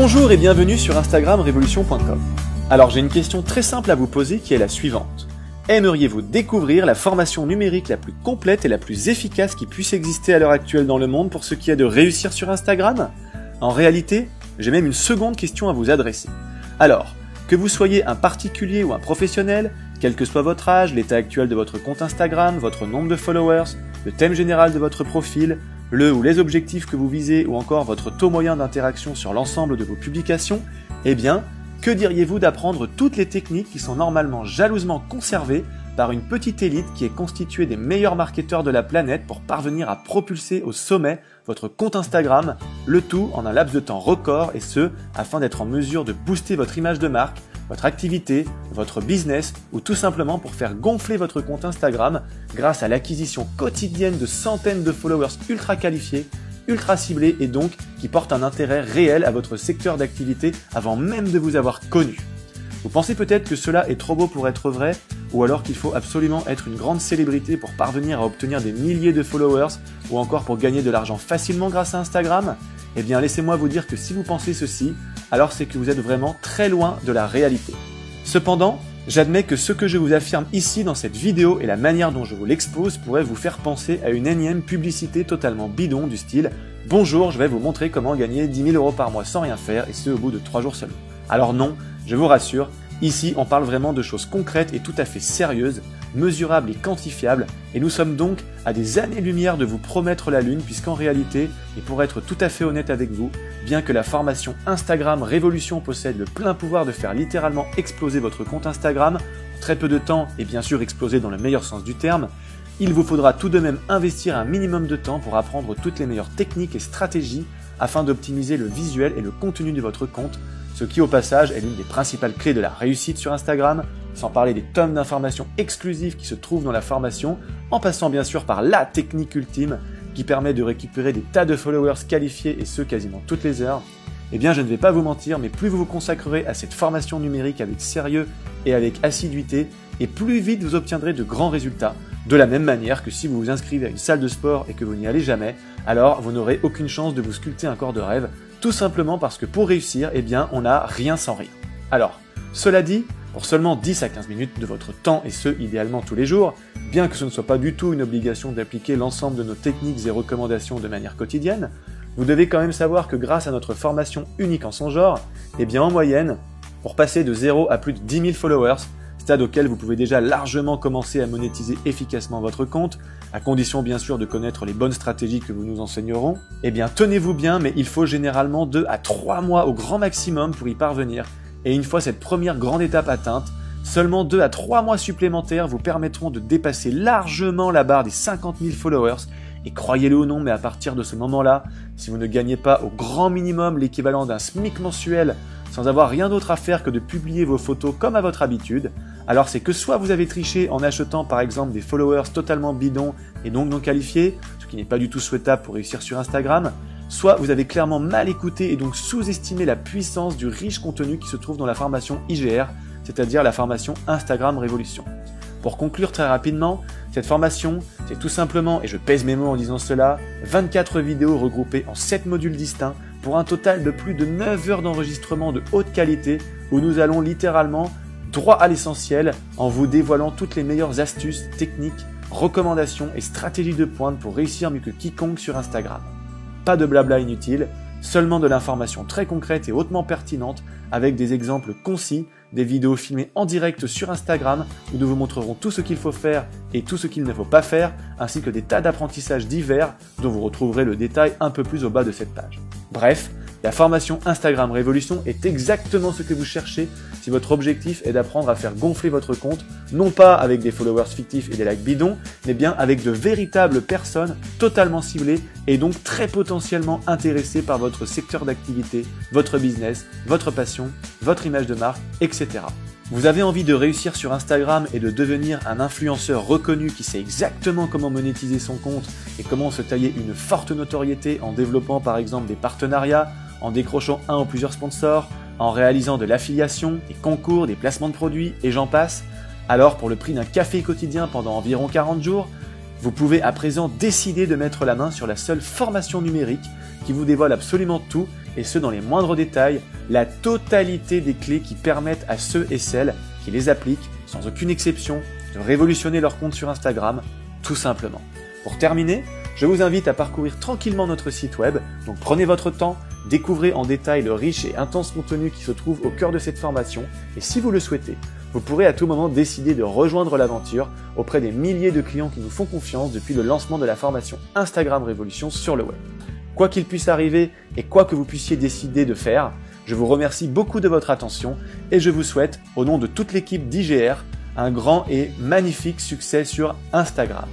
Bonjour et bienvenue sur instagramrevolution.com. Alors j'ai une question très simple à vous poser qui est la suivante. Aimeriez-vous découvrir la formation numérique la plus complète et la plus efficace qui puisse exister à l'heure actuelle dans le monde pour ce qui est de réussir sur Instagram? En réalité, j'ai même une seconde question à vous adresser. Alors, que vous soyez un particulier ou un professionnel, quel que soit votre âge, l'état actuel de votre compte Instagram, votre nombre de followers, le thème général de votre profil, le ou les objectifs que vous visez ou encore votre taux moyen d'interaction sur l'ensemble de vos publications, eh bien, que diriez-vous d'apprendre toutes les techniques qui sont normalement jalousement conservées par une petite élite qui est constituée des meilleurs marketeurs de la planète pour parvenir à propulser au sommet votre compte Instagram, le tout en un laps de temps record et ce, afin d'être en mesure de booster votre image de marque, votre activité, votre business ou tout simplement pour faire gonfler votre compte Instagram grâce à l'acquisition quotidienne de centaines de followers ultra qualifiés, ultra ciblés et donc qui portent un intérêt réel à votre secteur d'activité avant même de vous avoir connu. Vous pensez peut-être que cela est trop beau pour être vrai ou alors qu'il faut absolument être une grande célébrité pour parvenir à obtenir des milliers de followers ou encore pour gagner de l'argent facilement grâce à Instagram? Eh bien laissez-moi vous dire que si vous pensez ceci, alors c'est que vous êtes vraiment très loin de la réalité. Cependant, j'admets que ce que je vous affirme ici dans cette vidéo et la manière dont je vous l'expose pourrait vous faire penser à une énième publicité totalement bidon du style « Bonjour, je vais vous montrer comment gagner 10 000 € par mois sans rien faire et ce au bout de 3 jours seulement ». Alors non, je vous rassure, ici on parle vraiment de choses concrètes et tout à fait sérieuses, mesurables et quantifiables, et nous sommes donc à des années-lumière de vous promettre la lune puisqu'en réalité, et pour être tout à fait honnête avec vous, bien que la formation Instagram Révolution possède le plein pouvoir de faire littéralement exploser votre compte Instagram, en très peu de temps et bien sûr exploser dans le meilleur sens du terme, il vous faudra tout de même investir un minimum de temps pour apprendre toutes les meilleures techniques et stratégies afin d'optimiser le visuel et le contenu de votre compte, ce qui au passage est l'une des principales clés de la réussite sur Instagram, sans parler des tonnes d'informations exclusives qui se trouvent dans la formation, en passant bien sûr par la technique ultime qui permet de récupérer des tas de followers qualifiés et ce quasiment toutes les heures. Eh bien je ne vais pas vous mentir, mais plus vous vous consacrerez à cette formation numérique avec sérieux et avec assiduité, et plus vite vous obtiendrez de grands résultats, de la même manière que si vous vous inscrivez à une salle de sport et que vous n'y allez jamais, alors vous n'aurez aucune chance de vous sculpter un corps de rêve, tout simplement parce que pour réussir, eh bien on n'a rien sans rien. Alors, cela dit, pour seulement 10 à 15 minutes de votre temps et ce, idéalement tous les jours, bien que ce ne soit pas du tout une obligation d'appliquer l'ensemble de nos techniques et recommandations de manière quotidienne, vous devez quand même savoir que grâce à notre formation unique en son genre, eh bien en moyenne, pour passer de 0 à plus de 10 000 followers, stade auquel vous pouvez déjà largement commencer à monétiser efficacement votre compte, à condition bien sûr de connaître les bonnes stratégies que vous nous enseignerons, eh bien tenez-vous bien, mais il faut généralement 2 à 3 mois au grand maximum pour y parvenir, et une fois cette première grande étape atteinte, seulement 2 à 3 mois supplémentaires vous permettront de dépasser largement la barre des 50 000 followers, et croyez-le ou non, mais à partir de ce moment-là, si vous ne gagnez pas au grand minimum l'équivalent d'un SMIC mensuel, sans avoir rien d'autre à faire que de publier vos photos comme à votre habitude, alors c'est que soit vous avez triché en achetant par exemple des followers totalement bidons et donc non qualifiés, ce qui n'est pas du tout souhaitable pour réussir sur Instagram, soit vous avez clairement mal écouté et donc sous-estimé la puissance du riche contenu qui se trouve dans la formation IGR, c'est-à-dire la formation Instagram Révolution. Pour conclure très rapidement, cette formation, c'est tout simplement, et je pèse mes mots en disant cela, 24 vidéos regroupées en 7 modules distincts pour un total de plus de 9 heures d'enregistrement de haute qualité où nous allons littéralement droit à l'essentiel en vous dévoilant toutes les meilleures astuces, techniques, recommandations et stratégies de pointe pour réussir mieux que quiconque sur Instagram. Pas de blabla inutile, seulement de l'information très concrète et hautement pertinente avec des exemples concis, des vidéos filmées en direct sur Instagram où nous vous montrerons tout ce qu'il faut faire et tout ce qu'il ne faut pas faire, ainsi que des tas d'apprentissages divers dont vous retrouverez le détail un peu plus au bas de cette page. Bref, la formation Instagram Révolution est exactement ce que vous cherchez si votre objectif est d'apprendre à faire gonfler votre compte, non pas avec des followers fictifs et des likes bidons, mais bien avec de véritables personnes totalement ciblées et donc très potentiellement intéressées par votre secteur d'activité, votre business, votre passion, votre image de marque, etc. Vous avez envie de réussir sur Instagram et de devenir un influenceur reconnu qui sait exactement comment monétiser son compte et comment se tailler une forte notoriété en développant par exemple des partenariats, en décrochant un ou plusieurs sponsors, en réalisant de l'affiliation, des concours, des placements de produits et j'en passe, alors pour le prix d'un café quotidien pendant environ 40 jours, vous pouvez à présent décider de mettre la main sur la seule formation numérique qui vous dévoile absolument tout et ce dans les moindres détails, la totalité des clés qui permettent à ceux et celles qui les appliquent, sans aucune exception, de révolutionner leur compte sur Instagram, tout simplement. Pour terminer, je vous invite à parcourir tranquillement notre site web, donc prenez votre temps, découvrez en détail le riche et intense contenu qui se trouve au cœur de cette formation, et si vous le souhaitez, vous pourrez à tout moment décider de rejoindre l'aventure auprès des milliers de clients qui nous font confiance depuis le lancement de la formation Instagram Révolution sur le web. Quoi qu'il puisse arriver et quoi que vous puissiez décider de faire, je vous remercie beaucoup de votre attention et je vous souhaite, au nom de toute l'équipe d'IGR, un grand et magnifique succès sur Instagram.